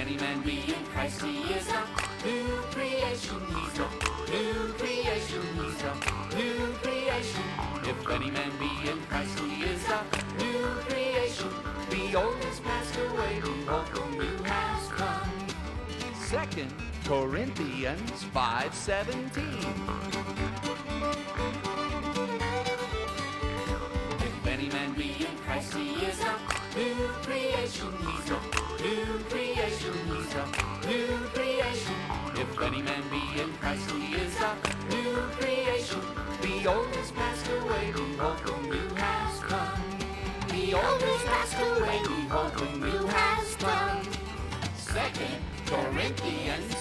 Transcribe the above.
any man be in Christ, he is a new creation. He's a new creation. He's a new creation. If any man be in Christ, he is a new creation. The old has passed away, behold, the new has come. 2 Corinthians 5:17. If any man be in Christ, he is a new creation. He's a new creation. He's a new creation. If any man be in Christ, he is a new creation. The old has passed away, behold, the new has come. The old has passed away, behold, the new has come. 2 Corinthians